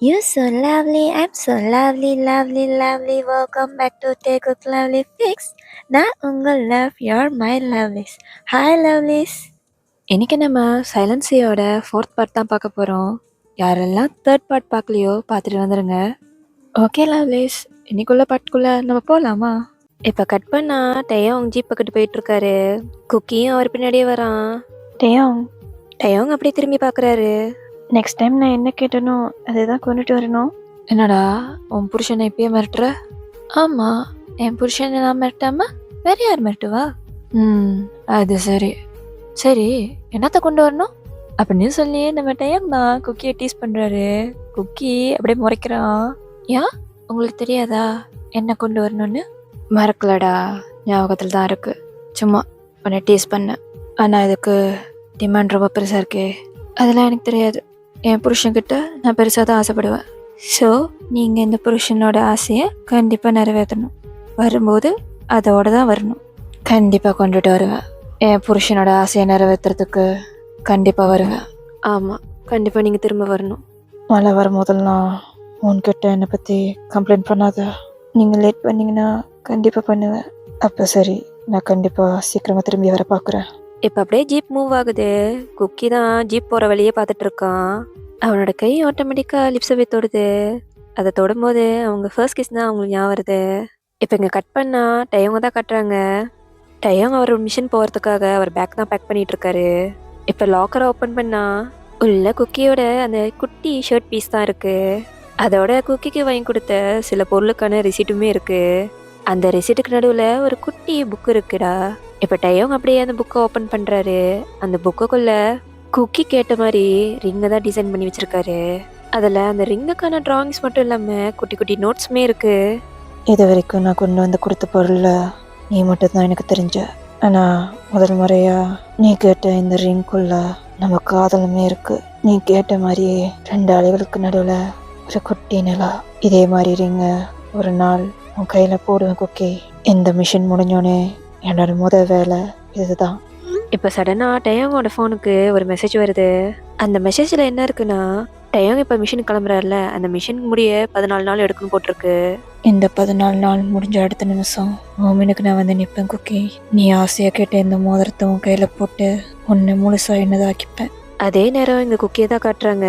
You're so lovely, I'm so lovely, lovely, lovely. Welcome back to Take a Lovely Fix. நான் உங்கள் love, you're my lovelies. Hi lovelies. இன்னைக்கு நம்ம சைலன்சியோட fourth part தான் பார்க்க போகிறோம். யாரெல்லாம் தேர்ட் பார்ட் பார்க்கலையோ பார்த்துட்டு வந்துடுங்க. ஓகே லவ்லிஸ், இன்னைக்குள்ள பாட்டுக்குள்ள நம்ம போகலாமா? இப்போ கட் பண்ணா டயோங் ஜீப் பக்கத்து போயிட்டுருக்காரு. குக்கியும் அவர் பின்னாடியே வரான். டயோங் அப்படியே திரும்பி பார்க்குறாரு. நெக்ஸ்ட் டைம் நான் என்ன கேட்டனோ அதை தான் கொண்டுட்டு வரணும். என்னடா உன் புருஷனை இப்பயே மிரட்டுற? ஆமாம், என் புருஷனை நான் மிரட்டாம வேற யார் மிரட்டுவா? அது சரி. சரி, என்னத்த கொண்டு வரணும் அப்படின்னு சொல்லி நம்ம டயம் தான் குக்கியை டீஸ் பண்ணுறாரு. குக்கி அப்படியே முறைக்கிறான். ஏன் உங்களுக்கு தெரியாதா என்ன கொண்டு வரணும்னு? மறக்கலடா, ஞாபகத்தில் தான் இருக்கு. சும்மா உன்னை டீஸ் பண்ணேன். ஆனால் இதுக்கு டிமாண்ட் ரொம்ப பெருசாக இருக்கே. அதெல்லாம் எனக்கு தெரியாது. என் புருஷன்கிட்ட நான் பெருசாக தான் ஆசைப்படுவேன். ஸோ நீங்கள் இந்த புருஷனோட ஆசையை கண்டிப்பாக நிறைவேற்றணும். வரும்போது அதோட தான் வரணும். கண்டிப்பாக கொண்டுட்டு வருவேன். என் புருஷனோட ஆசையை நிறைவேற்றுறதுக்கு கண்டிப்பாக வருவேன். ஆமாம், கண்டிப்பாக நீங்கள் திரும்ப வரணும். மழை வரும்போதெல்லாம் உன்கிட்ட என்னை பற்றி கம்ப்ளைண்ட் பண்ணாத. நீங்கள் லேட் பண்ணிங்கன்னா கண்டிப்பாக பண்ணுவேன். அப்போ சரி, நான் கண்டிப்பாக சீக்கிரமாக திரும்பி வர பார்க்குறேன். இப்போ அப்படியே ஜீப் மூவ் ஆகுது. குக்கி தான் ஜீப் போகிற வழியே பார்த்துட்டு இருக்கான். அவனோட கை ஆட்டோமேட்டிக்காக லிப்ஸை தொடுது. அதை தொடும்போது அவங்க ஃபர்ஸ்ட் கிஸ் தான் அவங்களுக்கு ஞாபகம் வருது. இப்போ இங்கே கட் பண்ணால் டயவங்க தான் கட்டுறாங்க. டயவங்க அவர் மிஷின் போகிறதுக்காக அவர் பேக் தான் பேக் பண்ணிட்டு இருக்காரு. இப்போ லாக்கரை ஓப்பன் பண்ணால் உள்ள குக்கியோட அந்த குட்டி ஷர்ட் பீஸ் தான் இருக்குது. அதோட குக்கிக்கு வாங்கி கொடுத்த சில பொருளுக்கான ரிசீட்டுமே இருக்குது. அந்த ரிசீட்டுக்கு நடுவில் ஒரு குட்டி புக்கு இருக்குடா. இப்போ டயோங் அப்படியே அந்த புக்கை ஓப்பன் பண்ணுறாரு. அந்த புக்குக்குள்ள குக்கி கேட்ட மாதிரி ரிங்கை தான் டிசைன் பண்ணி வச்சிருக்காரு. அதில் அந்த ரிங்குக்கான ட்ராயிங்ஸ் மட்டும் இல்லாமல் குட்டி குட்டி நோட்ஸுமே இருக்கு. இது வரைக்கும் நான் கொண்டு வந்து கொடுத்த பொருளில் நீ மட்டும் தான் எனக்கு தெரிஞ்ச. ஆனால் முதல் முறையா நீ கேட்ட இந்த ரிங்குள்ள நம்ம காதலுமே இருக்கு. நீ கேட்ட மாதிரியே 2 அலைகளுக்கு நடுவில் ஒரு குட்டி நிலா. இதே மாதிரி ரிங்க ஒரு நாள் உன் கையில் போடுவேன் குக்கி. இந்த மிஷின் முடிஞ்சோடனே என்னோட முதல் வேலை இதுதான். இப்போ சடனாக டயோங்கோட ஃபோனுக்கு ஒரு மெசேஜ் வருது. அந்த மெசேஜில் என்ன இருக்குன்னா, டயோங் இப்போ மிஷின் கிளம்புறாருல, அந்த மிஷின் முடிய 14 நாள் எடுக்குன்னு போட்டிருக்கு. இந்த 14 நாள் முடிஞ்ச அடுத்த நிமிஷம் மோமினுக்கு நான் வந்து நிற்பேன் குக்கி. நீ ஆசையாக கேட்ட இந்த மோதிரத்தை உன் கையில் போட்டு உன்னை முழுசாக என்னதாக்கிப்பேன். அதே நேரம் இந்த குக்கியை தான் காட்டுறாங்க.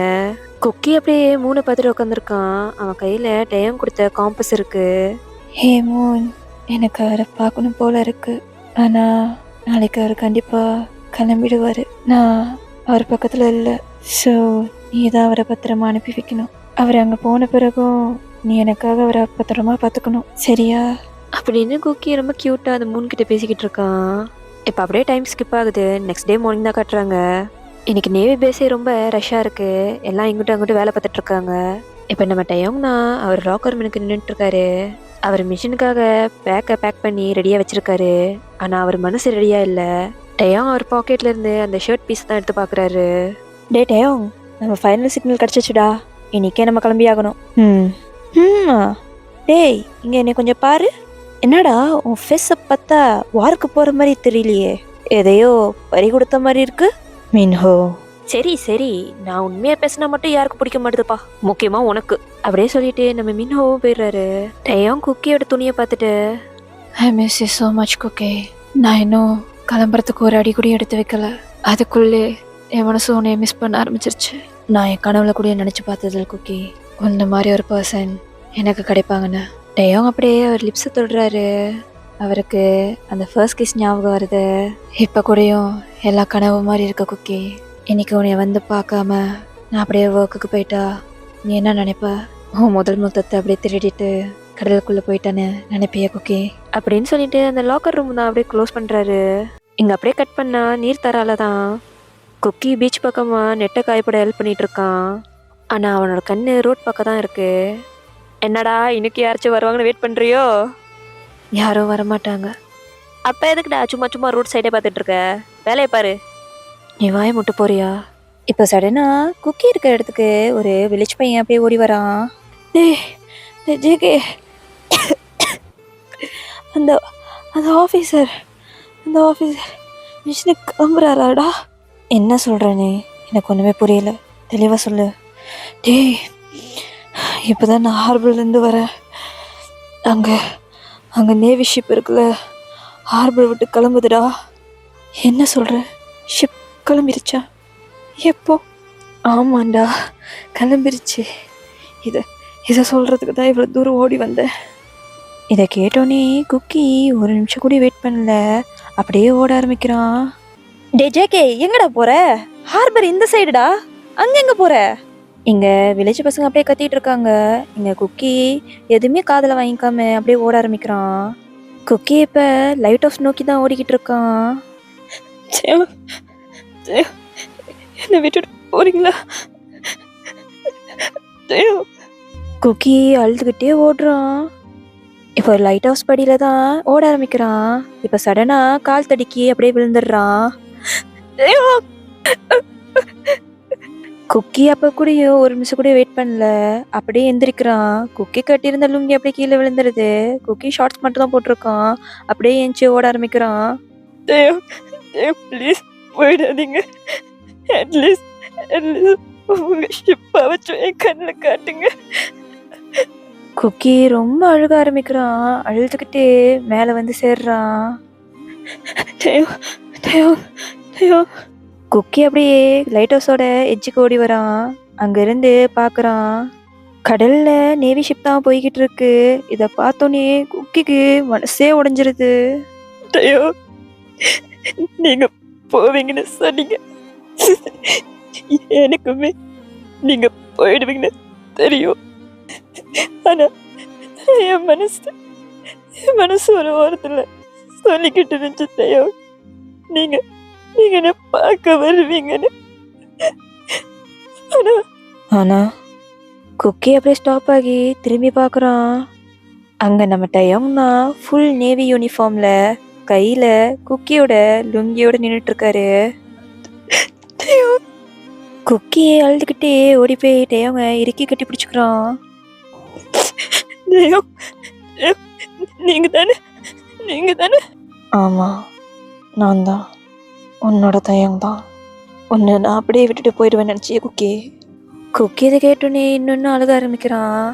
குக்கி அப்படியே 3 பார்த்துட்டு உட்காந்துருக்கான். அவன் கையில் டயோங் கொடுத்த காம்பஸ் இருக்கு. ஹே மூன், எனக்கு அவரை பார்க்கணும் போல இருக்கு. ஆனால் நாளைக்கு அவர் கண்டிப்பாக கிளம்பிடுவார். நான் அவர் பக்கத்தில் இல்லை. ஸோ நீ தான் அவரை பத்திரமா அனுப்பி வைக்கணும். அவர் அங்கே போன பிறகும் நீ எனக்காக அவரை பத்திரமா பார்த்துக்கணும், சரியா? அப்படின்னு குக்கி ரொம்ப க்யூட்டாக அந்த மூணு கிட்ட பேசிக்கிட்டு இருக்கான். இப்போ அப்படியே டைம் ஸ்கிப் ஆகுது. நெக்ஸ்ட் டே மார்னிங் தான் காட்டுறாங்க. இன்னைக்கு நேவி பேஸே ரொம்ப ரஷ்ஷாக இருக்குது. எல்லாம் இங்கிட்டும் அங்கிட்டும் வேலை பார்த்துட்டு இருக்காங்க. இப்போ நம்ம டயோங்னா அவர் லாக்கர் ரூமுக்கு நின்றுட்டு இருக்காரு. அவர் மிஷினுக்காக பேக்கை பேக் பண்ணி ரெடியாக வச்சிருக்காரு. ஆனால் அவர் மனசு ரெடியாக இல்லை. டயோங் அவர் பாக்கெட்ல இருந்து அந்த ஷர்ட் பீஸ் தான் எடுத்து பார்க்குறாரு. டே டயோங், நம்ம ஃபைனல் சிக்னல் கிடச்சிச்சுடா. இன்னைக்கே நம்ம கிளம்பி ஆகணும். டேய், இங்கே என்னை கொஞ்சம் பாரு. என்னடா உன் ஃபேஸை பார்த்தா வாருக்கு போகிற மாதிரி தெரியலையே. எதையோ பறி கொடுத்த மாதிரி இருக்கு. மின்ஹோ, சரி சரி, நான் உண்மையா பேசினா மட்டும் யாருக்கு பிடிக்க மாட்டுதுப்பா, முக்கியமா உனக்கு. அப்படியே சொல்லிட்டு நம்ம மின்ஹோவும் போயிடுறாரு. டயோங் குக்கியோட துணியை பார்த்துட்டு, I miss you so much cookie. நான் இன்னும் கிளம்புறதுக்கு ஒரு அடி கூட எடுத்து வைக்கல. அதுக்குள்ளே என் மனசு உன்னை மிஸ் பண்ண ஆரம்பிச்சிருச்சு. நான் என் கனவுல கூட நினச்சி பார்த்ததில்ல குக்கி, உன்ன மாதிரி ஒரு பர்சன் எனக்கு கிடைப்பாங்கன்னு. டயோங் அப்படியே அவர் லிப்ஸை தொடுறாரு. அவருக்கு அந்த ஃபர்ஸ்ட் கிஸ் ஞாபகம் வருது. இப்போ கூடயும் எல்லா கனவு மாதிரி இருக்க குக்கி. இன்னைக்கு உன்னை வந்து பார்க்காம நான் அப்படியே ஒர்க்குக்கு போயிட்டா நீ என்ன நினைப்ப? முதல் முத்தத்தை அப்படியே திருடிட்டு கடலுக்குள்ளே போயிட்டான்னு நினைப்பிய குக்கி? அப்படின்னு சொல்லிட்டு அந்த லாக்கர் ரூம் தான் அப்படியே க்ளோஸ் பண்ணுறாரு. இங்கே அப்படியே கட் பண்ணா நீர் தரால தான் குக்கி பீச் பக்கமாக நெட்டை காயப்பட ஹெல்ப் பண்ணிட்டு இருக்கான். ஆனால் அவனோட கண்ணு ரோட் பக்கம் தான் இருக்கு. என்னடா இன்னைக்கு யாராச்சும் வருவாங்கன்னு வெயிட் பண்ணுறியோ? யாரும் வரமாட்டாங்க. அப்போ எதுக்குடா சும்மா சும்மா ரோட் சைடே பார்த்துட்டு இருக்க? வேலையை பாரு. நீ வாய முட்டு போறியா? இப்போ சடனா குக்கி இருக்கிற இடத்துக்கு ஒரு வில்லேஜ் பையன் அப்படியே ஓடி வரான். ஜேகே, அந்த அந்த ஆஃபீஸர் மிஷினுக்கு கிளம்புறாராடா? என்ன சொல்கிறேனே, எனக்கு ஒன்றுமே புரியல, தெளிவாக சொல்லு. டேய், இப்போ தான் நான் ஹார்பர்லேருந்து வரேன். அங்கே அங்கே நேவி ஷிப் இருக்குல்ல, ஹார்பர் விட்டு கிளம்புதுடா. என்ன சொல்கிற? ஷிப் கிளம்பிருச்சா? எப்போ? ஆமாண்டா, கிளம்பிருச்சு. இதை இதை சொல்கிறதுக்கு தான் இவ்வளோ தூரம் ஓடி வந்தேன். இதை கேட்டோன்னே குக்கி ஒரு நிமிஷம் கூட வெயிட் பண்ணல, அப்படியே ஓட ஆரம்பிக்கிறான். டே ஜேகே, எங்கடா போற? ஹார்பர் இந்த சைடுடா, அங்க எங்க போற? இங்க வில்லேஜ் பசங்க அப்படியே கத்திட்டு இருக்காங்க. இங்க குக்கி எதுவுமே காதுல வாங்கிக்காம அப்படியே ஓட ஆரம்பிக்கிறான். குக்கி இப்ப லைட் ஹவுஸ் நோக்கி தான் ஓடிக்கிட்டு இருக்கான். என்ன விட்டுட்டு போறீங்களா? குக்கி அழுதுகிட்டே ஓடுறான். இப்போ லைட் ஹவுஸ் படியில தான் ஓட ஆரம்பிக்கிறான். இப்ப சடனா கால் தடுக்கி அப்படியே விழுந்துடுறான். குக்கி அப்ப கூடயும் ஒரு நிமிஷம் கூட வெயிட் பண்ணல, அப்படியே எந்திரிக்கிறான். குக்கி கட்டியிருந்த லுங்கி அப்படியே கீழே விழுந்துருது. குக்கி ஷார்ட்ஸ் மட்டும் தான் போட்டிருக்கான். அப்படியே எஞ்சி ஓட ஆரம்பிக்கிறான். ப்ளீஸ் போயிடாதீங்க, அட்லீஸ்ட் உங்க ஷிப்பை வச்சு என் கண்ணில் காட்டுங்க. குக்கி ரொம்ப அழுக ஆரம்பிக்கிறான். அழுதுகிட்டே மேலே வந்து சேர்றான். குக்கி அப்படியே லைட் ஹவுஸோட எட்ஜுக்கு ஓடி வரான். அங்கிருந்து பார்க்குறான், கடல்ல நேவி ஷிப் தான் போய்கிட்டு இருக்கு. இதை பார்த்தோன்னே குக்கிக்கு மனசே உடைஞ்சிருது. நீங்க போவீங்கன்னு சொன்னீங்க, எனக்குமே நீங்க போயிடுவீங்கன்னு தெரியும். ஆனா என் மனசு ஒரு ஓரத்துல சொல்லிக்கிட்டு இருந்துச்சு, நீங்க என்ன பார்க்க வருவீங்கன்னு. ஆனா குக்கி அப்படியே ஸ்டாப் ஆகி திரும்பி பார்க்குறான். அங்க நம்ம டயோங்னா ஃபுல் நேவி யூனிஃபார்ம்ல கையில குக்கியோட லுங்கியோட நின்றுட்டு இருக்காரு. குக்கியே அழுதுகிட்டே ஓடி போய் டயோங்க இறுக்கி கட்டி பிடிச்சுக்கிறான். நீங்க தானே? ஆமா, நான் தான், உன்னோட தயங் தான். உன்னை நான் அப்படியே விட்டுட்டு போயிடுவேன் நினச்சியே குக்கி. குக்கி இதை கேட்டோன்னே இன்னொன்னு அழுக ஆரம்பிக்கிறான்.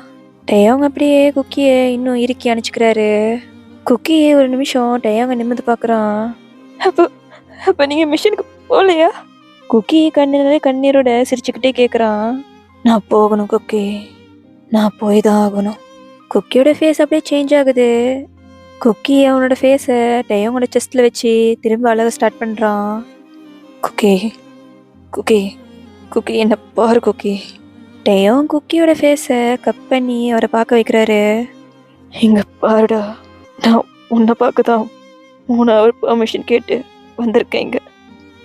டயோங் அப்படியே குக்கியை இன்னும் இறுக்கி அணைச்சிக்கிறாரு. குக்கி ஒரு நிமிஷம் டயோங்க நிமிர்ந்து பார்க்குறான். அப்போ நீங்கள் மிஷினுக்கு போகலையா? குக்கி கண்ணீரோட சிரிச்சுக்கிட்டே கேட்குறான். நான் போகணும் குக்கி, நான் போய் தான் ஆகணும். குக்கியோட ஃபேஸ் அப்படியே சேஞ்ச் ஆகுது. குக்கி அவனோட ஃபேஸை டயோங்கோட செஸ்ட்டில் வச்சு திரும்ப அழக ஸ்டார்ட் பண்ணுறான். குக்கி குக்கி குக்கி என்ன பாரு குக்கி. டயோங் குக்கியோட ஃபேஸை கட் பண்ணி அவரை பார்க்க வைக்கிறாரு. இங்கே பாருடா, நான் உன்னை பார்க்க தான் 3 ஹவர் பர்மிஷன் கேட்டு வந்திருக்கேன். இங்கே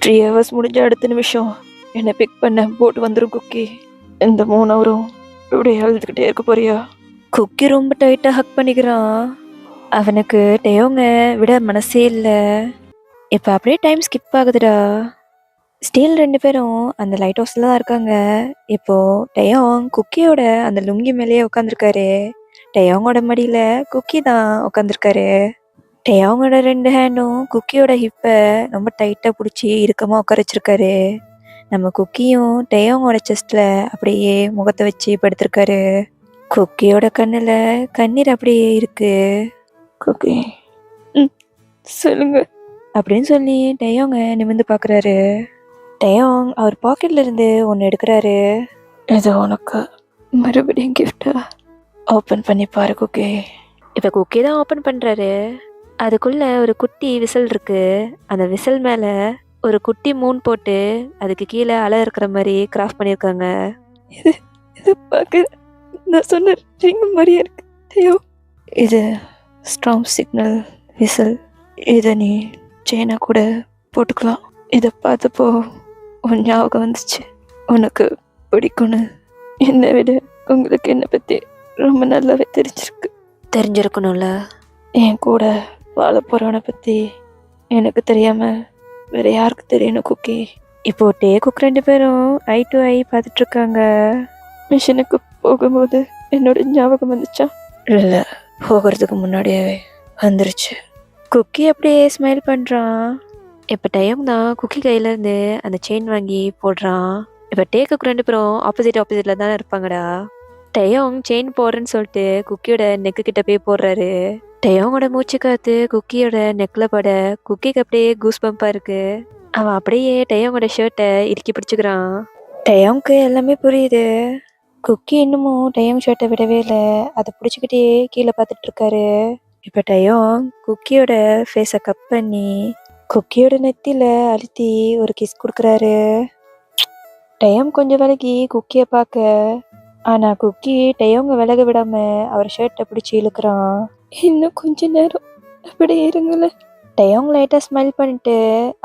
3 ஹவர்ஸ் முடிஞ்ச அடுத்த நிமிஷம் என்னை பிக் பண்ண போட்டு வந்துடும் குக்கி. இந்த 3 ஹவரும் இப்படி எழுதுக்கிட்டே இருக்க போறியா? குக்கி ரொம்ப டைட்டாக ஹக் பண்ணிக்கிறான். அவனுக்கு டயோங்க விட மனசே இல்லை. இப்போ அப்படியே டைம் ஸ்கிப் ஆகுதுடா. ஸ்டீல் 2 பேரும் அந்த லைட் ஹவுஸில் தான் இருக்காங்க. இப்போது டயோங் குக்கியோட அந்த லுங்கி மேலேயே உட்காந்துருக்காரு. டயோங்கோட மடியில் குக்கி தான் உட்காந்துருக்காரு. டயோங்கோட 2 ஹேண்டும் குக்கியோட ஹிப்பை ரொம்ப டைட்டாக பிடிச்சி இறுக்கமாக உட்கார வச்சிருக்காரு. நம்ம குக்கியும் டயோங்கோட செஸ்ட்டில் அப்படியே முகத்தை வச்சு படுத்திருக்காரு. குக்கியோட கண்ணில் கண்ணீர் அப்படியே இருக்கு. குக்கி சொல்லுங்க அப்படின்னு சொல்லி டயோங்க நிமிர்ந்து பார்க்குறாரு. டயோங் அவர் பாக்கெட்ல இருந்து ஒன்று எடுக்கிறாரு. இது உனக்கு மறுபடியும் கிஃப்டா? ஓப்பன் பண்ணி பாரு குக்கி. இப்போ குக்கி தான் ஓப்பன் பண்ணுறாரு. அதுக்குள்ள ஒரு குட்டி விசில் இருக்கு. அந்த விசில் மேலே ஒரு குட்டி மூன் போட்டு அதுக்கு கீழே அலை இருக்கிற மாதிரி கிராஃப்ட் பண்ணியிருக்காங்க. இது பார்க்க நான் சொன்ன ரிங் மாதிரியே இருக்கு டயோ. இது ஸ்ட்ராங் சிக்னல் விசில். இதை நீ செயினா கூட போட்டுக்கலாம். இதை பார்த்தப்போ உன் ஞாபகம் வந்துச்சு, உனக்கு பிடிக்கும்னு. என்னை விட உங்களுக்கு என்னை பற்றி ரொம்ப நல்லாவே தெரிஞ்சிருக்கணும்ல. என் கூட வாழ போகிறவனை பற்றி எனக்கு தெரியாமல் வேற யாருக்கு தெரியணும் குக்கி. இப்போ குக் 2 பேரும் ஐ டு ஐ பார்த்துட்ருக்காங்க. மிஷனுக்கு போகும்போது என்னோட ஞாபகம் வந்துச்சா? இல்லை, போகிறதுக்கு முன்னாடியே வந்துருச்சு. குக்கி அப்படியே ஸ்மைல் பண்ணுறான். இப்போ டயோங் தான் குக்கி கையிலேருந்து அந்த செயின் வாங்கி போடுறான். இப்போ குக் 2 பேரும் ஆப்போசிட்டில் தானே இருப்பாங்கடா. டயோங் செயின் போடுறேன்னு சொல்லிட்டு குக்கியோட நெக்கு கிட்ட போய் போடுறாரு. டயோங்கோட மூச்சு காத்து குக்கியோட நெக்ல பட குக்கிக்கு அப்படியே கூஸ் பம்பா இருக்கு. அவன் அப்படியே டயோங்கோட ஷர்ட்டை இறுக்கி பிடிச்சுக்கிறான். டயோங்க்கு எல்லாமே புரியுது. குக்கி இன்னமும் டயோங் ஷர்ட்டை விடவே இல்லை. அதை பிடிச்சிக்கிட்டே கீழே பார்த்துட்டு இருக்காரு. இப்போ டயோங் குக்கியோட ஃபேஸை கப் பண்ணி குக்கியோட நெத்தியில அழுத்தி ஒரு கிஸ் கொடுக்குறாரு. டயோங் கொஞ்சம் விலகி குக்கியை பார்க்க, ஆனா குக்கி டயோங்க விலக விடாம அவர் ஷர்ட்டை பிடிச்சி இழுக்கிறான். இன்னும் கொஞ்ச நேரம் அப்படியே இருங்களேன். டயோங் லைட்டாக ஸ்மைல் பண்ணிட்டு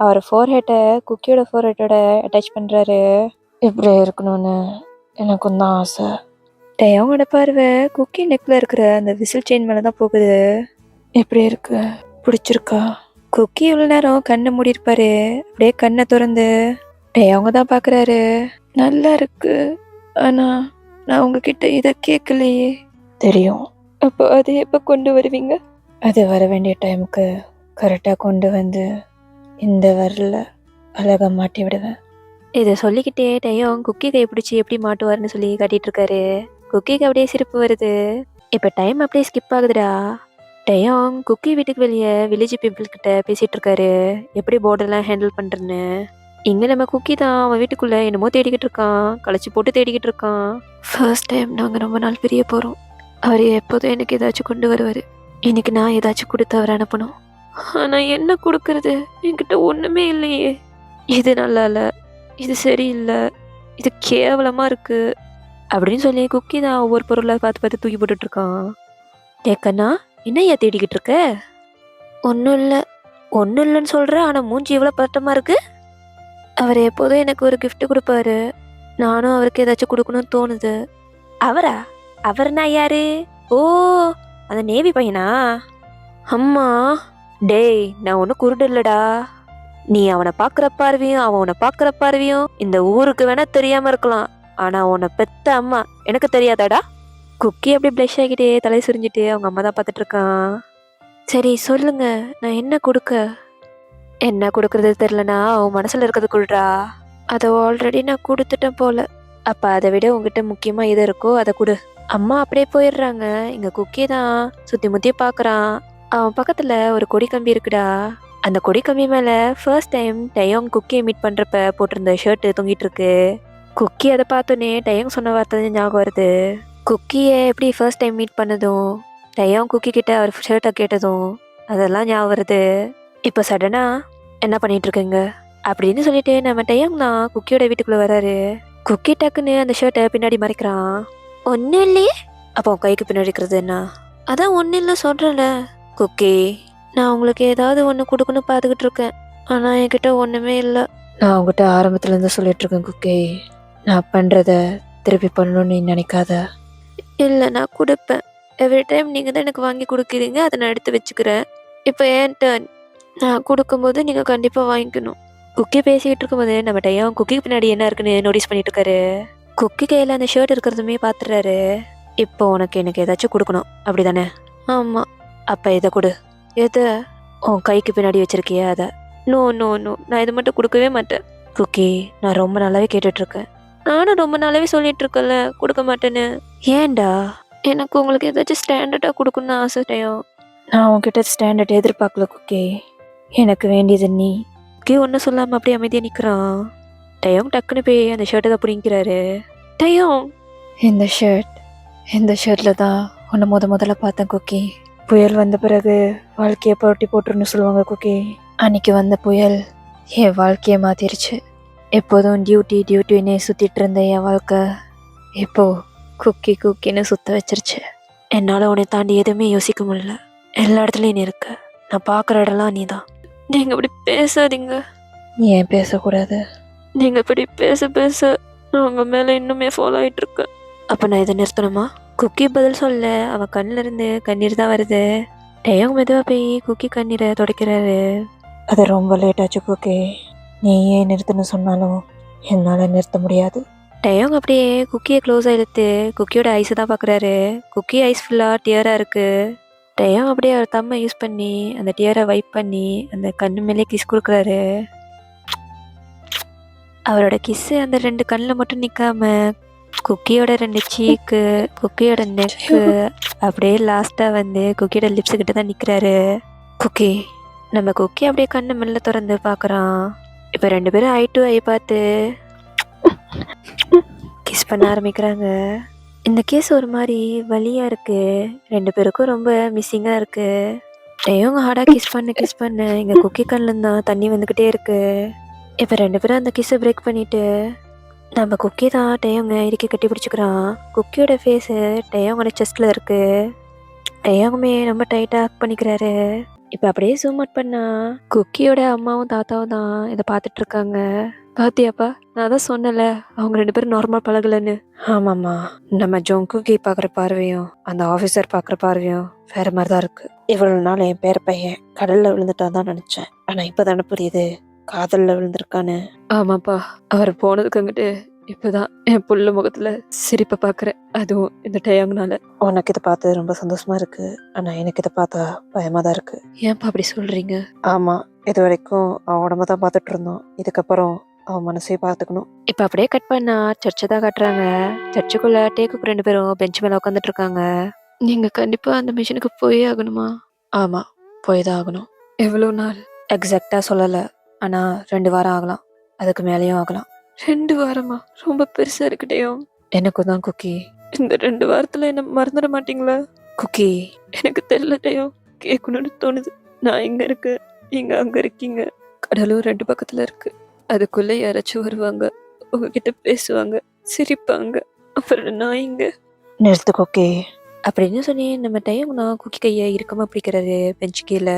அவர் ஃபோர்ஹெட்டை குக்கியோட ஃபோர்ஹெட்டோட அட்டாச் பண்ணுறாரு. இப்படி இருக்கணும்னு எனக்கும் தான் ஆசை. டயோங்கோட பார்வை குக்கி நெக்கில் இருக்கிற அந்த விசில் செயின் மேலே தான் போகுது. எப்படி இருக்கு, பிடிச்சிருக்கா? குக்கி இவ்வளோ நேரம் கண்ணை மூடிருப்பாரு. அப்படியே கண்ணை திறந்து டயோங்க தான் பார்க்குறாரு. நல்லா இருக்கு, ஆனால் நான் உங்ககிட்ட இதை கேட்கலையே. தெரியும். அப்போ அதை எப்போ கொண்டு வருவீங்க? அது வர வேண்டிய டைமுக்கு கரெக்டாக கொண்டு வந்து இந்த வரல அழகாக மாட்டி விடுவேன். இதை சொல்லிக்கிட்டே டயோங் குக்கி கை பிடிச்சி எப்படி மாட்டுவார்னு சொல்லி காட்டிட்டு இருக்காரு. குக்கிக்கு அப்படியே சிரிப்பு வருது. இப்போ டைம் அப்படியே ஸ்கிப் ஆகுதுடா. டயோங் குக்கி வீட்டுக்கு வெளியே வில்லேஜ் பீப்புள் கிட்ட பேசிட்டு இருக்காரு, எப்படி போர்டெல்லாம் ஹேண்டில் பண்ணுறேன்னு. இங்கே நம்ம குக்கி தான் அவன் வீட்டுக்குள்ளே என்னமோ தேடிக்கிட்டு இருக்கான், களைச்சி போட்டு தேடிக்கிட்டு இருக்கான். ஃபர்ஸ்ட் டைம் நாங்கள் ரொம்ப நாள் பிரிய போகிறோம். அவர் எப்போதும் எனக்கு ஏதாச்சும் கொண்டு வருவார். இன்னைக்கு நான் ஏதாச்சும் கொடுத்து அவர் அனுப்பணும். ஆனால் என்ன கொடுக்கறது? என்கிட்ட ஒன்றுமே இல்லையே. இது நல்லா இல்லை, இது சரியில்லை, இது கேவலமாக இருக்கு அப்படின்னு சொல்லி குக்கி தான் ஒவ்வொரு பொருளை பார்த்து பார்த்து தூக்கி போட்டுட்டு இருக்கான். ஏக்கண்ணா, என்னையா தேடிக்கிட்டு இருக்க? ஒன்றும் இல்லை. ஒன்றும் இல்லைன்னு சொல்கிற, ஆனால் மூஞ்சி எவ்வளோ பதட்டமாக இருக்கு. அவர் எப்போதும் எனக்கு ஒரு gift கொடுப்பாரு. நானும் அவருக்கு ஏதாச்சும் கொடுக்கணும்னு தோணுது. அவரா? அவர்னா யாரு? ஓ, அந்த நேவி பையனா? அம்மா, டேய், நான் ஒன்றும் குருடு இல்லடா. நீ அவனை பார்க்குற பார்வையும் அவன் உன்னை பார்க்குற பார்வையும் இந்த ஊருக்கு வேணா தெரியாம இருக்கலாம், ஆனா உன்னை பெத்த அம்மா எனக்கு தெரியாதாடா. குக்கி அப்படி ப்ளஷ் ஆகிட்டே தலை சுரிஞ்சிட்டு அவங்க அம்மா தான் பார்த்துட்டு இருக்கான். சரி சொல்லுங்க, நான் என்ன கொடுக்க? என்ன கொடுக்கறது தெரிலனா அவன் மனசில் இருக்கிறது கொடுறா. அதை ஆல்ரெடி நான் கொடுத்துட்டேன் போல. அப்போ அதை விட உங்ககிட்ட முக்கியமாக எது இருக்கோ அதை கொடு. அம்மா அப்படியே போயிடுறாங்க. இங்கே குக்கி தான் சுற்றி முற்றி பார்க்குறான். அவன் பக்கத்தில் ஒரு கொடி கம்பி இருக்குடா. அந்த கொடி கம்பி மேலே ஃபர்ஸ்ட் டைம் டயோங் குக்கியை மீட் பண்ணுறப்ப போட்டிருந்த ஷர்ட்டு தொங்கிட்டு இருக்கு. குக்கி அதை பார்த்தோன்னே டயோங் சொன்ன வார்த்தை ஞாபகம் வருது. குக்கியை எப்படி ஃபர்ஸ்ட் டைம் மீட் பண்ணதும் டயோங் குக்கி கிட்ட அவர் ஷர்ட்டை கேட்டதும் அதெல்லாம் ஞாபகம் வருது. இப்போ சடனாக என்ன பண்ணிட்டு இருக்கீங்க அப்படின்னு சொல்லிட்டு நம்ம டயோங் தான் குக்கியோட வீட்டுக்குள்ளே வராரு. குக்கி டக்குன்னு அந்த ஷர்ட்டை பின்னாடி மறைக்கிறான். ஒன்றும் இல்லையே. அப்போ கைக்கு பின்னாடி இருக்கிறது என்ன? அதான் ஒன்றும் இல்லை சொல்கிறேன்ல. குக்கி, நான் உங்களுக்கு ஏதாவது ஒன்று கொடுக்கணும் பார்த்துக்கிட்டு இருக்கேன், ஆனால் என்கிட்ட ஒன்றுமே இல்லை. நான் உங்ககிட்ட ஆரம்பத்துலேருந்து சொல்லிட்டு இருக்கேன் குக்கி, நான் பண்ணுறத திருப்பி பண்ணணும்னு நீ நினைக்காத. இல்லை, நான் கொடுப்பேன். எவ்ரி டைம் நீங்கள் தான் எனக்கு வாங்கி கொடுக்குறீங்க, அதை நான் எடுத்து வச்சுக்கிறேன். இப்போ ஏன் டர்ன். நான் கொடுக்கும்போது நீங்கள் கண்டிப்பாக வாங்கிக்கணும். குக்கி பேசிக்கிட்டு இருக்கும்போது நம்ம டயோங் குக்கி பின்னாடி என்ன இருக்குன்னு நோட்டீஸ் பண்ணிட்டு இருக்காரு. குக்கி கையில் அந்த ஷர்ட் இருக்கிறதுமே பார்த்துறாரு. இப்போ உனக்கு எனக்கு ஏதாச்சும் கொடுக்கணும் அப்படி தானே? ஆமாம். அப்போ இதை கொடு. எதை? உன் கைக்கு பின்னாடி வச்சிருக்கியா அதை? நோ நோ நோ, நான் இதை மட்டும் கொடுக்கவே மாட்டேன். குக்கி, நான் ரொம்ப நாளாவே கேட்டுட்ருக்கேன். நானும் ரொம்ப நாளாவே சொல்லிட்டு இருக்கேன்ல கொடுக்க மாட்டேன்னு. ஏன்டா? எனக்கு உங்களுக்கு ஏதாச்சும் ஸ்டாண்டர்டாக கொடுக்கணும்னு ஆசை டயோங். நான் உன்கிட்ட ஸ்டாண்டர்ட் எதிர்பார்க்கல குக்கி, எனக்கு வேண்டியது நீ. குக்கி ஒன்றும் சொல்லாமல் அப்படியே அமைதியாக நிற்கிறான். டயோங் டக்குன்னு போய் அந்த ஷர்ட்டை தான் பிடிங்கிறாரு. டயோங், இந்த ஷர்ட்டில் தான் உன்னை முதல்ல பார்த்தேன் குக்கி. புயல் வந்த பிறகு வாழ்க்கையை புரட்டி போட்டுருன்னு சொல்லுவாங்க குக்கி. அன்னைக்கு வந்த புயல் என் வாழ்க்கையை மாற்றிருச்சு. எப்போதும் டியூட்டின்னு சுற்றிட்டு இருந்த என் வாழ்க்கை இப்போ குக்கின்னு சுற்ற வச்சிருச்சு. என்னால் உன்னை தாண்டி எதுவுமே யோசிக்க முடியல. எல்லா இடத்துலையும் நீ இருக்க. நான் பார்க்குற இடம்லாம் நீ தான். நீங்கள் இப்படி பேசாதீங்க. ஏன் பேசக்கூடாது? நீங்கள் இப்படி பேச நான் உங்கள் மேலே இன்னுமே ஃபாலோ ஆகிட்டுருக்கேன். அப்போ நான் இதை நிறுத்தணுமா? குக்கி பதில் சொல்ல அவன் கண்ணில் இருந்து கண்ணீர் தான் வருது. டயோங் மெதுவாக போய் குக்கி கண்ணீரை துடைக்கிறாரு. அது ரொம்ப லேட்டாச்சு குக்கி, நீ ஏன் நிறுத்தணும்னு சொன்னாலும் என்னால் நிறுத்த முடியாது. டயோங் அப்படியே குக்கியை க்ளோஸாக இழுத்து குக்கியோட ஐஸை தான் பார்க்குறாரு. குக்கி ஐஸ் ஃபுல்லாக டியராக இருக்குது. டயோங் அப்படியே அவர் தம்மை யூஸ் பண்ணி அந்த டியரை வைப் பண்ணி அந்த கண்ணு மேலே கிஸ் கொடுக்குறாரு. அவரோட கிஸ்ஸு அந்த 2 கண்ணில் மட்டும் நிற்காம குக்கியோட 2 சீக்கு, குக்கியோட நெக்கு, அப்படியே லாஸ்ட்டாக வந்து குக்கியோட லிப்ஸு கிட்ட தான் நிற்கிறாரு. குக்கி நம்ம குக்கி அப்படியே கண்ணை மெல்ல திறந்து பார்க்குறான். இப்போ 2 பேரும் ஐ டு ஐ பார்த்து கிஸ் பண்ண ஆரம்பிக்கிறாங்க. இந்த கேஸ் ஒரு மாதிரி வலியாக இருக்குது. 2 பேருக்கும் ரொம்ப மிஸ்ஸிங்காக இருக்குது. டேயோங்க ஹார்டாக கிஸ் பண்ண எங்கள் குக்கி கண்ணில் தான் தண்ணி வந்துக்கிட்டே இருக்கு. இப்போ 2 பேரும் அந்த கிஸ்ஸை பிரேக் பண்ணிட்டு நம்ம குக்கி தான் டேயோங்க இறுக்கி கட்டி பிடிச்சிக்கிறான். குக்கியோட ஃபேஸு டேயோங்கோட செஸ்ட்டில் இருக்கு. டேயோங்குமே ரொம்ப டைட்டாக ஹக் பண்ணிக்கிறாரு. இப்போ அப்படியே ஜூம் அவுட் பண்ணா குக்கியோட அம்மாவும் தாத்தாவும் தான் இதை பார்த்துட்டு இருக்காங்க. பாத்தியாப்பா, நான் தான் சொன்னல அவங்க 2 பேரும் நார்மல் பழகலன்னு. ஆமாம்மா, நம்ம ஜோன் குக்கி பார்க்குற பார்வையும் அந்த ஆஃபீஸர் பார்க்குற பார்வையும் வேற மாதிரி தான் இருக்கு. இவ்வளவு நாள் என் பேர பையன் கடல்ல விழுந்துட்டான் தான் நினைச்சேன். ஆனா இப்பதானே புரியுது காதல்ல விழுந்திருக்கான்னு. ஆமாப்பா, அவர் போனதுக்கு அங்கிட்டு இப்பதான் என் புள்ள முகத்துல சிரிப்பை பாக்குறேன். அதுவும் இந்த டயாங்னால. உனக்கு இதை பார்த்து ரொம்ப சந்தோஷமா இருக்கு. ஆனா எனக்கு இதை பார்த்தா பயமா தான் இருக்கு. ஏன்ப்பா அப்படி சொல்றீங்க? ஆமா, இது வரைக்கும் அவன் உடம்ப தான் பார்த்துட்டு இருந்தோம். இதுக்கப்புறம் அவன் மனசையும் பார்த்துக்கணும். இப்ப அப்படியே கட் பண்ணா சர்ச்சை தான் காட்டுறாங்க. சர்ச்சுக்குள்ள டேக்குக்கு 2 பேரும் பெஞ்ச் மேல உட்காந்துட்டு இருக்காங்க. நீங்க கண்டிப்பா அந்த மிஷனுக்கு போயே ஆகணுமா? ஆமா, போய் தான் ஆகணும். எவ்வளவு நாள் எக்ஸாக்டா சொல்லல. ஆனா 2 வாரம் ஆகலாம், அதுக்கு மேலேயும் ஆகலாம். 2 வாரமா? ரொம்ப பெருசா இருக்குடையோ. எனக்கும் தான் குக்கி. இந்த 2 வாரத்துல என்ன மறந்துட மாட்டீங்களா? குக்கி எனக்கு தெரியலட்டையோ, கேட்கணும்னு தோணுது. நான் இங்க இருக்கு, நீங்க அங்க இருக்கீங்க. கடலும் 2 பக்கத்துல இருக்கு. அதுக்குள்ள யாராச்சும் வருவாங்க, உங்ககிட்ட பேசுவாங்க, சிரிப்பாங்க. அப்புறம் நான் இங்க. நிறுத்து குக்கி அப்படின்னு சொல்லி நம்ம டைம் நான் குக்கி கையை இறுக்கமா பிடிக்கிறாரு பெஞ்சு கீழே.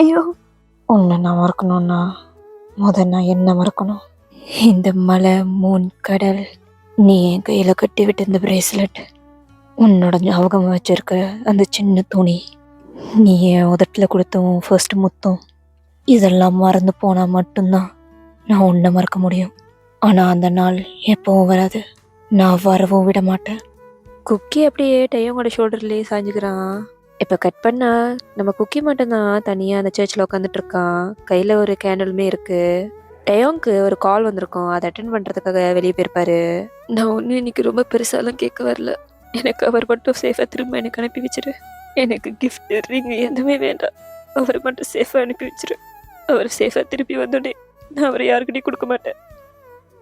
ஐயோ, உன்னை நான் மறக்கணும்னா நான் என்ன மறக்கணும்? இந்த மலை, மூன், கடல், நீ என் கையில கட்டி விட்டு இந்த பிரேஸ்லெட், உன்னோட ஞாபகம் வச்சிருக்க அந்த சின்ன துணி, நீ என் உதட்டில் கொடுத்தவும் ஃபர்ஸ்ட் முத்தம், இதெல்லாம் மறந்து போனா மட்டும்தான் நான் உன்னை மறக்க முடியும். ஆனா அந்த நாள் எப்பவும் வராது, நான் வரவும் விட மாட்டேன். குக்கி அப்படியே டையோங்கோட ஷோல்டர்லேயே சாஞ்சுக்கிறான். இப்போ கட் பண்ணா நம்ம குக்கி மட்டும்தான் தனியாக அந்த சர்ச்சில் உட்காந்துட்டு இருக்கான். கையில் ஒரு கேண்டலுமே இருக்கு. டயோங்க்கு ஒரு கால் வந்திருக்கும், அதை அட்டென்ட் பண்ணுறதுக்காக வெளியே போயிருப்பாரு. நான் ஒன்றும் இன்னைக்கு ரொம்ப பெருசாலாம் கேட்க வரல. எனக்கு அவர் மட்டும் சேஃபாக திரும்ப எனக்கு அனுப்பி வச்சிரு. எனக்கு கிஃப்ட் ரிங் எதுவுமே வேண்டாம். அவரை மட்டும் சேஃபாக அனுப்பி வச்சிரு. அவர் சேஃபாக திருப்பி வந்தோடனே நான் அவரை யாருக்கிட்டையும் கொடுக்க மாட்டேன்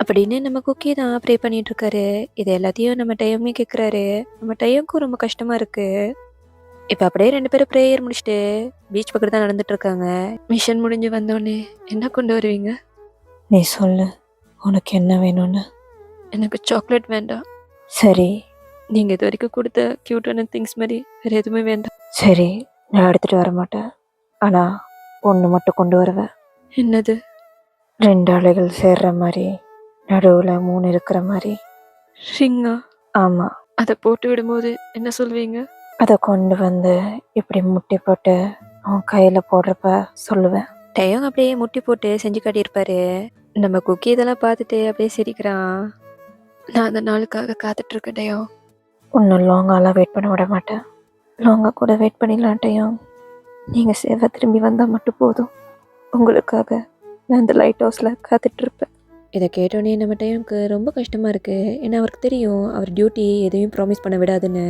அப்படின்னு நம்ம குக்கி தான் ப்ரே பண்ணிட்டு இருக்காரு. இது எல்லாத்தையும் நம்ம டைமே கேட்குறாரு. நம்ம டைமுக்கும் ரொம்ப கஷ்டமா இருக்கு. இப்போ அப்படியே 2 பேரும் ப்ரேயர் முடிச்சுட்டு பீச் பக்கத்து தான் நடந்துட்டு இருக்காங்க. மிஷன் முடிஞ்சு வந்தோடனே என்ன கொண்டு வருவீங்க? நீ சொல்லு, உனக்கு என்ன வேணும்னு. எனக்கு சாக்லேட் வேண்டாம். சரி, நீங்க இது வரைக்கும் கொடுத்த கியூட்டான திங்ஸ் மாதிரி வேற எதுவுமே வேண்டாம். சரி, நான் எடுத்துட்டு வர மாட்டேன். ஆனா ஒன்று மட்டும் கொண்டு வருவேன். என்னது? 2 அலைகள் சேர்ற மாதிரி, நடுவில் 3 இருக்கிற மாதிரி. ரிங்கா? ஆமா. அதை போட்டு விடும்போது என்ன சொல்வீங்க? அதை கொண்டு வந்து இப்படி முட்டி போட்டு அவன் கையில போடுறப்ப சொல்லுவேன். டயம் அப்படியே முட்டி போட்டு செஞ்சு காட்டியிருப்பாரு. நம்ம குக்கி இதெல்லாம் பார்த்துட்டு அப்படியே சிரிக்கிறான். நான் அந்த நாளுக்காக காத்துட்டு இருக்கேன் டயம். இன்னும் லாங்காலாம் வெயிட் பண்ண விட மாட்டேன். லாங்கா கூட வெயிட் பண்ணிடலாம் டயம். நீங்கள் சேவை திரும்பி வந்தால் மட்டும் போதும். உங்களுக்காக நான் இந்த லைட் ஹவுஸில் காத்துட்டு இருப்பேன். இதை கேட்டோன்னே நம்ம டைமுக்கு ரொம்ப கஷ்டமாக இருக்குது. ஏன்னா அவருக்கு தெரியும் அவர் டியூட்டி எதையும் ப்ராமிஸ் பண்ண விடாதுன்னு.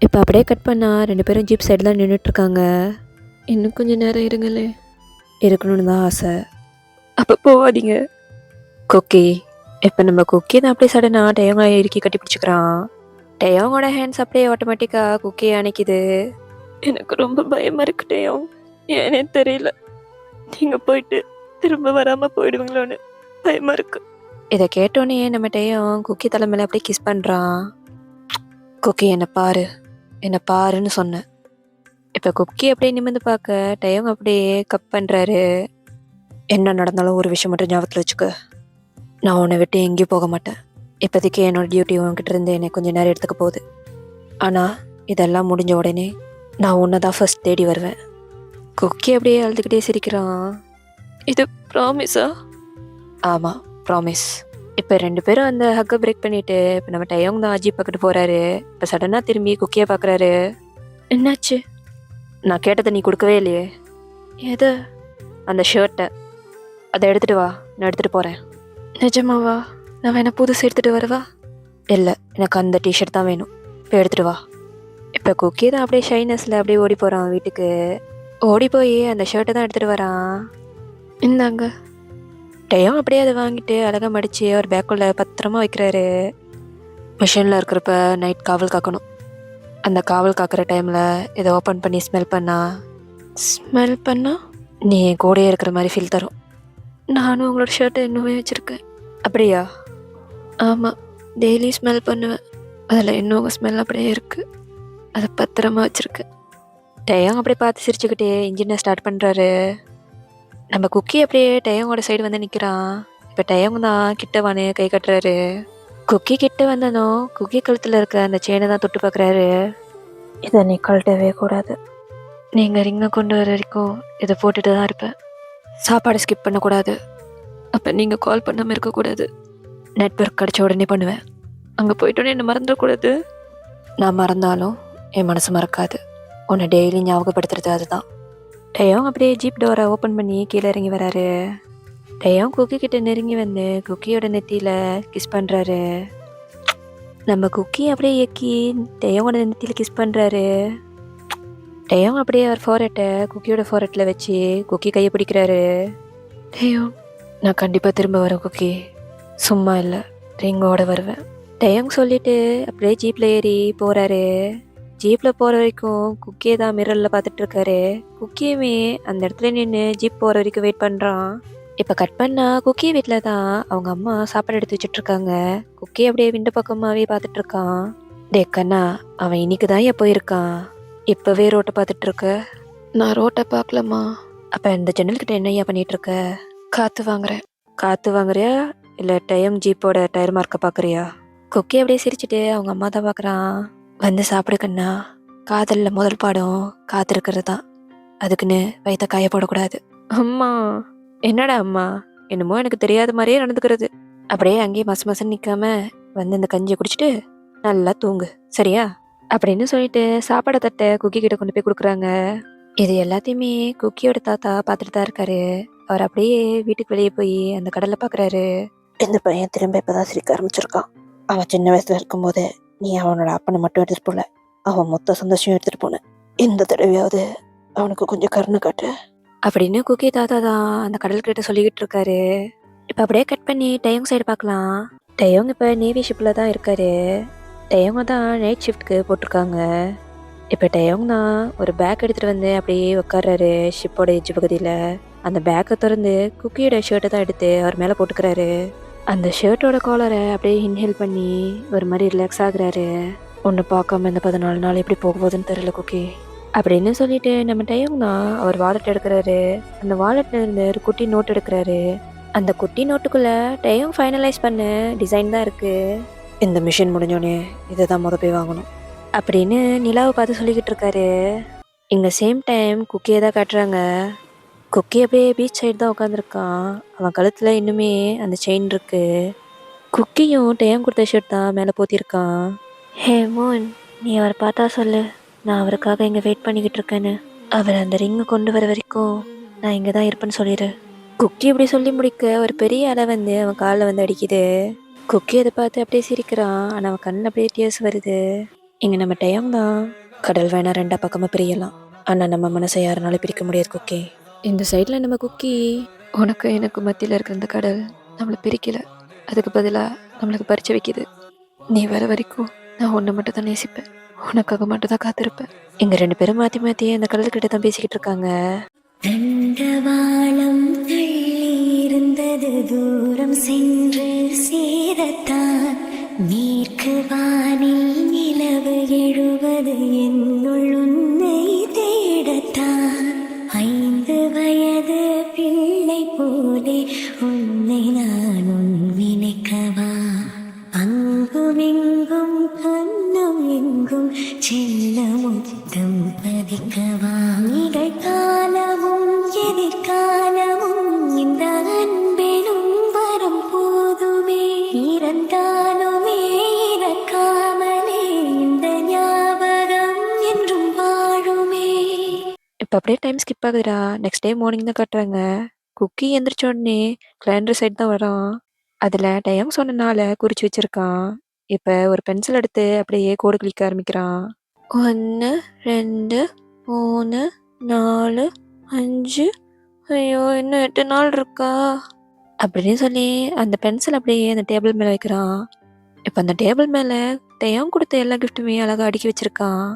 இப்போ அப்படியே கட் பண்ணால் 2 பேரும் ஜீப் சைடு தான் நின்றுட்டுருக்காங்க. இன்னும் கொஞ்சம் நேரம் இருங்களே. இருக்கணும்னு தான் ஆசை. அப்போ போவாதீங்க. குக்கி இப்போ நம்ம குக்கி தான் அப்படியே சடனாக டயோங்க இறுக்கி கட்டி பிடிச்சிக்கிறான். டயோங்கோட ஹேண்ட்ஸ் அப்படியே ஆட்டோமேட்டிக்காக குக்கியை அணைக்குது. எனக்கு ரொம்ப பயமாக இருக்கு டயோங். ஏனே தெரியல, நீங்கள் போயிட்டு திரும்ப வராமல் போயிடுவீங்களோன்னு பயமாக இருக்கு. இதை கேட்டோன்னே நம்ம டயம் குக்கி தலைமையில அப்படியே கிஸ் பண்ணுறான். குக்கி என்னை பாருன்னு சொன்னேன். இப்போ குக்கி அப்படியே நிமிர்ந்து பார்க்க டயம் அப்படியே கப் பண்ணுறாரு. என்ன நடந்தாலும் ஒரு விஷயம் மட்டும் ஞாபகத்தில் வச்சுக்க, நான் உன்னை விட்டு எங்கேயும் போக மாட்டேன். இப்போதைக்கு என்னோட டியூட்டி உன்கிட்ட இருந்து என்னை கொஞ்சம் நேரம் எடுத்துக்க போகுது. ஆனால் இதெல்லாம் முடிஞ்ச உடனே நான் உன்னை தான் ஃபர்ஸ்ட் தேடி வருவேன். குக்கி அப்படியே அழுதுகிட்டே சிரிக்கிறான். இது ப்ராமிஸா? ஆமாம், ப்ராமிஸ். இப்போ 2 பேரும் அந்த ஹக்கை பிரேக் பண்ணிட்டு இப்போ நம்ம டயோங் தான் அஜி பக்கத்து போகிறாரு. இப்போ சடனாக திரும்பி குக்கியை பார்க்குறாரு. என்னாச்சு? நான் கேட்டதை நீ கொடுக்கவே இல்லையே. எது? அந்த ஷர்ட்டை. அதை எடுத்துகிட்டு வா, நான் எடுத்துகிட்டு போகிறேன். நிஜமாவா? நான் வேணா புதுசு எடுத்துகிட்டு வரவா? இல்லை, எனக்கு அந்த டிஷர்ட் தான் வேணும், இப்போ எடுத்துகிட்டு வா. இப்போ குக்கி தான் அப்படியே ஷைனஸில் அப்படியே ஓடி போகிறான் வீட்டுக்கு. ஓடி போய் அந்த ஷர்ட்டை தான் எடுத்துகிட்டு வரான். இந்தாங்க. டயம் அப்படியே அதை வாங்கிட்டு அழகாக மடித்து அவர் பேக்குள்ளே பத்திரமா வைக்கிறாரு. மிஷினில் இருக்கிறப்ப நைட் காவல் காக்கணும். அந்த காவல் காக்கிற டைமில் இதை ஓப்பன் பண்ணி ஸ்மெல் பண்ணா நீ என் கூடயே இருக்கிற மாதிரி ஃபீல் தரும். நானும் உங்களோட ஷர்ட்டை இன்னுமே வச்சுருக்கேன். அப்படியா? ஆமாம், டெய்லி ஸ்மெல் பண்ணுவேன். அதில் இன்னும் உங்கள் ஸ்மெல் அப்படியே இருக்குது. அதை பத்திரமா வச்சுருக்கேன். டயம் அப்படியே பார்த்து சிரிச்சுக்கிட்டே இன்ஜினை ஸ்டார்ட் பண்ணுறாரு. நம்ம குக்கி அப்படியே டயங்கோட சைடு வந்து நிற்கிறான். இப்போ டயங்க தான் கிட்டவானே கை கட்டுறாரு. குக்கி கிட்ட வந்தனும் குக்கி கழுத்தில் இருக்க அந்த செயினை தான் தொட்டு பார்க்குறாரு. இதை நீ கழட்டவே கூடாது. நீங்கள் ரிங்கை கொண்டு வர வரைக்கும் இதை போட்டுட்டு தான் இருப்பேன். சாப்பாடு ஸ்கிப் பண்ணக்கூடாது. அப்போ நீங்கள் கால் பண்ணாமல் இருக்கக்கூடாது. நெட்வொர்க் கிடச்ச உடனே பண்ணுவேன். அங்கே போயிட்டோன்னே என்னை மறந்துடக்கூடாது. நான் மறந்தாலும் என் மனசு மறக்காது. உன்னை டெய்லி ஞாபகப்படுத்துறது அதுதான். டயம் அப்படியே ஜீப் டோரை ஓப்பன் பண்ணி கீழே இறங்கி வராரு. டயம் குக்கி கிட்ட நெருங்கி வந்து குக்கியோட நெத்தியில் கிஸ் பண்ணுறாரு. நம்ம குக்கி அப்படியே எக்கி டயோட நெத்தியில் கிஸ் பண்ணுறாரு. டயம் அப்படியே அவர் ஃபோரட்டை குக்கியோட ஃபோரட்டில் வச்சு குக்கி கையை பிடிக்கிறாரு. டயம், நான் கண்டிப்பாக திரும்ப வரேன் குக்கி, சும்மா இல்லை, ரிங்கோட வருவேன். டயம் சொல்லிட்டு அப்படியே ஜீப்பில் ஏறி போகிறாரு. ஜீப்பில் போகிற வரைக்கும் குக்கியை தான் மிரரில் பார்த்துட்டு இருக்காரு. குக்கியுமே அந்த இடத்துல நின்று ஜீப் போகிற வரைக்கும் வெயிட் பண்ணுறான். இப்போ கட் பண்ணா குக்கி வீட்டில் தான் அவங்க அம்மா சாப்பாடு எடுத்து வச்சுட்ருக்காங்க. குக்கி அப்படியே விண்டு பக்கமாகவே பார்த்துட்ருக்கான். டே கண்ணா, அவன் இன்னைக்கு தான் ஏன் போயிருக்கான், இப்போவே ரோட்டை பார்த்துட்ருக்க. நான் ரோட்டை பார்க்கலம்மா. அப்போ இந்த ஜன்னல்கிட்ட என்னையா பண்ணிகிட்ருக்க? காற்று வாங்குறியா இல்லை டயம் ஜீப்போட டயர் மார்க்கை பார்க்குறியா? குக்கி அப்படியே சிரிச்சுட்டு அவங்க அம்மா தான் பார்க்குறான். வந்து சாப்பிடு கண்ணா, காதலில் முதல் பாடம் காத்திருக்கிறது தான், அதுக்குன்னு வயிற்ற காய போடக்கூடாது. அம்மா, என்னடா அம்மா, என்னமோ எனக்கு தெரியாத மாதிரியே நடந்துக்கிறது. அப்படியே அங்கேயே மசன்னு நிற்காம வந்து இந்த கஞ்சியை குடிச்சிட்டு நல்லா தூங்கு, சரியா? அப்படின்னு சொல்லிட்டு சாப்பாடை தட்டை குக்கி கிட்ட கொண்டு போய் கொடுக்குறாங்க. இது எல்லாத்தையுமே குக்கியோட தாத்தா பார்த்துட்டு தான் இருக்காரு. அவர் அப்படியே வீட்டுக்கு வெளியே போய் அந்த கடலை பார்க்குறாரு. இந்த பையன் திரும்ப இப்போதான் சிரிக்க ஆரம்பிச்சிருக்கான். அவன் சின்ன வயசுல இருக்கும்போது நீ அவனோட அப்பனை மட்டும் எடுத்துட்டு போல, அவன் மொத்த சந்தோஷம் எடுத்துட்டு போன. இந்த தடவையாவது அவனுக்கு கொஞ்சம் கருணை காட்டு அப்படின்னு குக்கி தாத்தா தான் அந்த கடல்கிட்ட சொல்லிக்கிட்டு இருக்காரு. இப்போ அப்படியே கட் பண்ணி டயோங் சைடு பார்க்கலாம். டயோங் இப்போ நேவி ஷிப்பில் தான் இருக்காரு. டயோங்க தான் நைட் ஷிஃப்ட்க்கு போட்டிருக்காங்க. இப்போ டயோங் தான் ஒரு பேக் எடுத்துகிட்டு வந்து அப்படியே உட்கார்றாரு ஷிப்போட எஜ்ஜு பகுதியில். அந்த பேக்கை திறந்து குக்கியோட ஷர்ட்டை தான் எடுத்து அவர் மேலே போட்டுக்கிறாரு. அந்த ஷர்ட்டோட காலரை அப்படியே இன்ஹேல் பண்ணி ஒரு மாதிரி ரிலாக்ஸ் ஆகுறாரு. ஒன்று பார்க்காம இந்த 14 நாள் எப்படி போக போகுதுன்னு தெரியல குக்கி அப்படின்னு சொல்லிட்டு நம்ம டயம் தான் அவர் வாலெட் எடுக்கிறாரு. அந்த வாலெட்ல இருந்து ஒரு குட்டி நோட் எடுக்கிறாரு. அந்த குட்டி நோட்டுக்குள்ள டயம் ஃபைனலைஸ் பண்ண டிசைன் தான் இருக்கு. இந்த மிஷின் முடிஞ்சோடனே இதை தான் போய் வாங்கணும் அப்படின்னு நிலாவை பார்த்து சொல்லிக்கிட்டு இருக்காரு. இங்கே சேம் டைம் குக்கியை தான் காட்டுறாங்க. குக்கி அப்படியே பீச் சைடு தான் உட்காந்துருக்கான். அவன் கழுத்தில் இன்னுமே அந்த செயின் இருக்கு. குக்கியும் டயம் கொடுத்த ஷர்ட் தான் மேலே போத்திருக்கான். ஹே மோன், நீ அவரை பார்த்தா சொல்லு, நான் அவருக்காக இங்கே வெயிட் பண்ணிக்கிட்டு இருக்கேன்னு. அவர் அந்த ரிங்கை கொண்டு வர வரைக்கும் நான் இங்கே தான் இருப்பேன்னு சொல்லிடு. குக்கி இப்படி சொல்லி முடிக்க ஒரு பெரிய அலை வந்து அவன் காலில் வந்து அடிக்குது. குக்கி அதை பார்த்து அப்படியே சிரிக்கிறான். ஆனால் அவன் கண்ணில் அப்படியே டியர்ஸ் வருது. இங்கே நம்ம டயம் தான். கடல் வேணா ரெண்டா பக்கமாக பிரியலாம், ஆனால் நம்ம மனசை யாருனாலும் பிரிக்க முடியாது குக்கி. இந்த சைடில் நம்ம குக்கி, உனக்கு எனக்கு மத்தியில் இருக்கிற இந்த கடல் நம்மளை பிரிக்கலை, அதுக்கு பதிலாக நம்மளுக்கு பறிச்சு வைக்கிது. நீ வர வரைக்கும் நான் உன்னை மட்டும் தான் நேசிப்பேன், உனக்காக மட்டும் தான் காத்திருப்பேன். இங்க 2 பேரும் மாற்றி மாற்றி அந்த கடல்கிட்ட தான் பேசிக்கிட்டு இருக்காங்க. தண்டவாளம் தள்ளி இருந்தது தூரம் சென்று சேரத்தான், மேற்கு வானில் நிலவு எழுவது என்னுள் உன்னை தேடத்தான். 5 வயது பிள்ளை போலே உன்னை நான் நினைக்கவா, அங்குமெங்கும் கண்ணும் எங்கும் செல்ல முத்தம் பதிக்கவா. நிகழ்காலமும் எதிர்காலமும் இந்த அன்பெனும் வரும் போதுமே, இறந்தாலுமே இறக்காமலே இந்த ஞாபகம் என்றும் வாழுமே. இப்போ அப்படியே டைம் ஸ்கிப் ஆகுதுடா. நெக்ஸ்ட் டே மார்னிங் தான் காட்டுறாங்க. குக்கி எந்திரிச்ச உடனே கிளைண்டர் சைட் தான் வரான். அதில் டயம் சொன்ன நாளை குறித்து வச்சிருக்கான். இப்போ ஒரு பென்சில் எடுத்து அப்படியே கோடு கிளிக்க ஆரம்பிக்கிறான். 1 2 3 4 5 ஐயோ! இன்னும் 8 நாள் இருக்கா? அப்படின்னு சொல்லி அந்த பென்சில் அப்படியே அந்த டேபிள் மேல வைக்கிறான். இப்ப அந்த டேபிள் மேல தெய்வம் குடுத்த எல்லா கிஃப்ட்டுமே அழகா அடுக்கி வச்சிருக்கான்.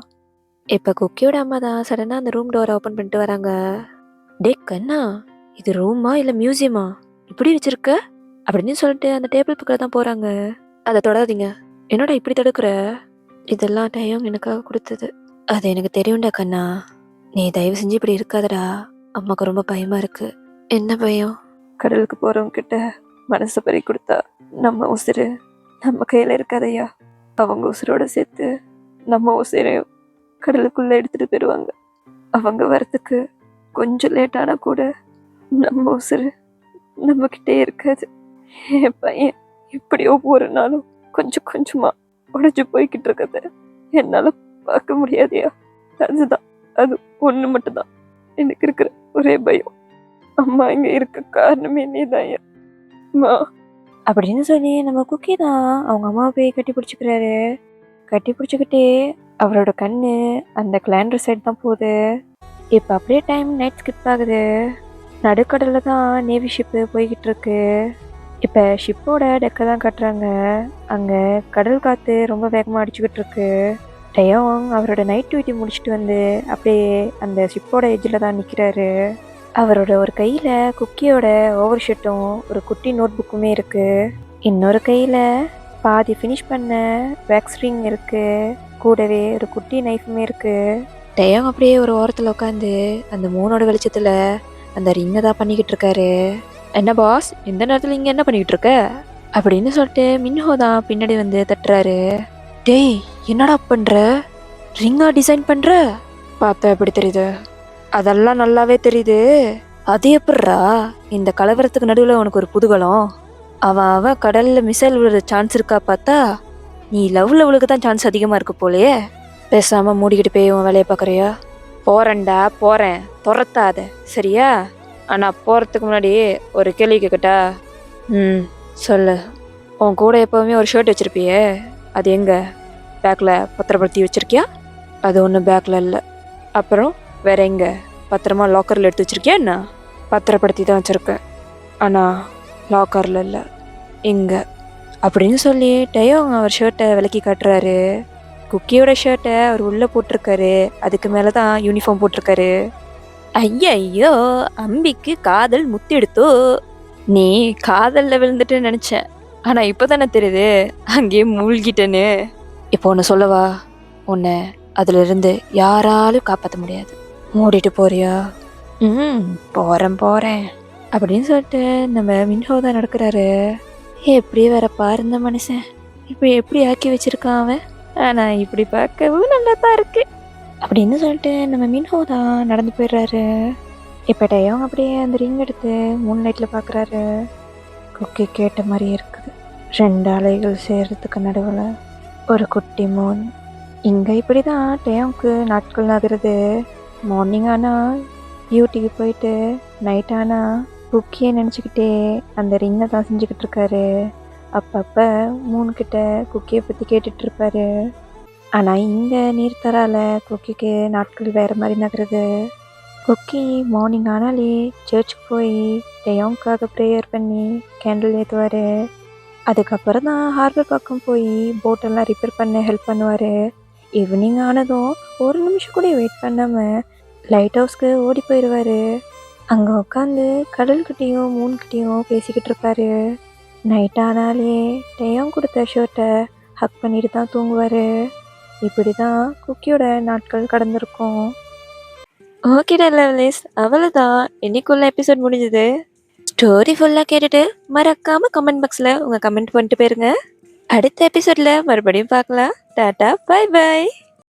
இப்ப குக்கியோட அம்மா தான் சடனா அந்த ரூம் டோர ஓப்பன் பண்ணிட்டு வராங்க. "டேய் கண்ணா, இது ரூமா இல்ல மியூசியமா? இப்படி வச்சிருக்க?" அப்படின்னு சொல்லிட்டு அந்த டேபிள் பக்கம் தான் போறாங்க. "அத தொடாதீங்க. என்னடா இப்படி தடுக்குற? இதெல்லாம் தெய்வம் எனக்காக குடுத்தது. அது எனக்கு தெரியும்டா கண்ணா. நீ தயவு செஞ்சு இப்படி இருக்காதடா. அம்மாக்கு ரொம்ப பயமா இருக்கு." "என்ன பயம்?" "கடலுக்கு போறவங்க கிட்ட மனசை பறி கொடுத்தா நம்ம உசுரு நம்ம கையில இருக்காதையா. அவங்க உசுரோட சேர்த்து நம்ம உசுரையும் கடலுக்குள்ள எடுத்துட்டு போயிடுவாங்க. அவங்க வரத்துக்கு கொஞ்சம் லேட் ஆனா கூட நம்ம உசுரு நம்ம கிட்டே இருக்காது. என் பையன் இப்படி ஒவ்வொரு நாளும் கொஞ்சம் கொஞ்சமா உடைஞ்சு போய்கிட்டு இருக்கத என்னால பார்க்க முடியாதையா. அதுதான், அது ஒண்ணு மட்டும்தான் எனக்கு இருக்கிற ஒரே பயம். அம்மா இங்க இருக்க காரணமே நீதாயா அம்மா." அப்படின்னு சொல்லி நம்ம குக்கி தான் அவங்க அம்மாவை போய் கட்டி பிடிச்சிக்கிறாரு. கட்டி பிடிச்சிக்கிட்டே அவரோட கண்ணு அந்த கிளாண்டர் சைட் தான் போகுது. இப்போ அப்படியே டைம் நைட் ஸ்கிப் ஆகுது. நடுக்கடல்ல தான் நேவி ஷிப்பு போய்கிட்டு இருக்கு. இப்போ ஷிப்போட டெக்கை தான் கட்டுறாங்க. அங்கே கடல் காற்று ரொம்ப வேகமாக அடிச்சுக்கிட்டு இருக்கு. டயோங் அவரோட நைட் டியூட்டி முடிச்சுட்டு வந்து அப்படியே அந்த ஷிப்போட எஜ்ஜில் தான் நிற்கிறாரு. அவரோட ஒரு கையில் குக்கியோட ஓவர் ஷர்ட்டும் ஒரு குட்டி நோட் புக்குமே இருக்கு. இன்னொரு கையில் பாதி ஃபினிஷ் பண்ண வேக்ஸ் ரிங் இருக்கு. கூடவே ஒரு குட்டி நைஃபுமே இருக்கு. டயோங் அப்படியே ஒரு ஓரத்தில் உட்காந்து அந்த மூணோட வெளிச்சத்தில் அந்த ரிங்கை தான் பண்ணிக்கிட்டு இருக்காரு. "என்ன பாஸ், இந்த நேரத்தில் இங்கே என்ன பண்ணிக்கிட்டு இருக்க?" அப்படின்னு சொல்லிட்டு மின்ஹோ தான் பின்னாடி வந்து தட்டுறாரு. "டேய், என்னடா பண்ற? ரிங்கா டிசைன் பண்ற? பார்த்தா எப்படி தெரியுது?" "அதெல்லாம் நல்லாவே தெரியுது. அது எப்பட்றா இந்த கலவரத்துக்கு நடுவில் உனக்கு ஒரு புதுகலம்? அவன் கடல்ல மிசைல் விழுற சான்ஸ் இருக்கா பார்த்தா நீ லவ்வுக்கு தான் சான்ஸ் அதிகமாக இருக்கு போலயே. பேசாம மூடிக்கிட்டு போய் உன் வேலையை பார்க்குறியா?" "போறேன்டா போறேன், துரத்தாத சரியா? ஆனால் போகிறதுக்கு முன்னாடி ஒரு கேள்வி கேட்கட்டா?" "ம், சொல்லு." "உன் கூட எப்போவுமே ஒரு ஷர்ட் வச்சிருப்பியே, அது எங்க? பேக்கில் பத்திரப்படுத்தி வச்சிருக்கியா?" "அது ஒன்றும் பேக்கில் இல்லை." "அப்புறம் வேற எங்க? பத்திரமா லாக்கரில் எடுத்து வச்சிருக்கியா என்ன?" "பத்திரப்படுத்தி தான் வச்சிருக்கேன், ஆனால் லாக்கரில் இல்லை, இங்கே." அப்படின்னு சொல்லி டயோங் அவர் ஷர்ட்டை விலக்கி காட்டுறாரு. குக்கியோட ஷர்ட்டை அவர் உள்ளே போட்டிருக்காரு. அதுக்கு மேலே தான் யூனிஃபார்ம் போட்டிருக்காரு. ஐயோ, அம்பிக்கு காதல் முத்தெடுத்தோ. நீ காதலில் விழுந்துட்டுன்னு நினச்சேன், ஆனால் இப்போ தானே தெரியுது அங்கேயே மூழ்கிட்டேன்னு. இப்போ ஒன்று சொல்லவா? உன்னை அதிலிருந்து யாராலும் காப்பாற்ற முடியாது. மூடிட்டு போறியா?" "ம், போகிறேன்." அப்படின்னு சொல்லிட்டு நம்ம மின்ஹோ தான் நடக்கிறாரு. எப்படி வேற பாருந்த மனுஷன் இப்போ எப்படி ஆக்கி வச்சிருக்கான் அவன். ஆனால் இப்படி பார்க்கவும் நல்லா தான் இருக்கு அப்படின்னு சொல்லிட்டு நம்ம மின்ஹோ தான் நடந்து போயிடுறாரு. இப்போ டயோங் அப்படியே அந்த ரிங் எடுத்து மூன் லைட்டில் பார்க்குறாரு. குக்கி கேட்ட மாதிரியே இருக்குது. 2 அலைகள் சேர்றதுக்கு நடுவில் ஒரு குட்டி மூன். இங்கே இப்படி தான் டயோங்க்கு நாட்கள் நகருது. மார்னிங் ஆனால் டியூட்டிக்கு போயிட்டு நைட் ஆனால் குக்கியை நினச்சிக்கிட்டே அந்த ரிங்கை தான் செஞ்சுக்கிட்டு இருக்காரு. அப்பப்போ மூணுக்கிட்ட குக்கியை பற்றி கேட்டுட்டு இருப்பாரு. ஆனால் இங்கே நீர் தரால குக்கிக்கு நாட்கள் வேறு மாதிரி நகருது. குக்கி மார்னிங் ஆனாலே சர்ச்சுக்கு போய் டயோங்காக ப்ரேயர் பண்ணி கேண்டில் ஏற்றுவார். அதுக்கப்புறம் தான் ஹார்பர் பக்கம் போய் போட்டெல்லாம் ரிப்பேர் பண்ண ஹெல்ப் பண்ணுவார். ஈவினிங் ஆனதும் ஒரு நிமிஷம் கூட வெயிட் பண்ணாமல் லைட் ஹவுஸ்க்கு ஓடி போயிடுவார். அங்கே உட்காந்து கடல்கிட்டையும் மூன்கிட்டையும் பேசிக்கிட்டு இருப்பாரு. நைட் ஆனாலே டயோங் கொடுத்த ஷர்ட்டை ஹக் பண்ணிட்டு தான் தூங்குவார். இப்படி தான் குக்கியோட நாட்கள் கடந்திருக்கும். ஓகேடா லவ்லிஸ், அவ்வளோதான் இன்னைக்குள்ள எபிசோட் முடிஞ்சது. ஸ்டோரி ஃபுல்லாக கேட்டுட்டு மறக்காம கமெண்ட் பாக்ஸில் உங்கள் கமெண்ட் பண்ணிட்டு போயிருங்க. அடுத்த எபிசோடில் மறுபடியும் பார்க்கலாம். டாட்டா, பை பை.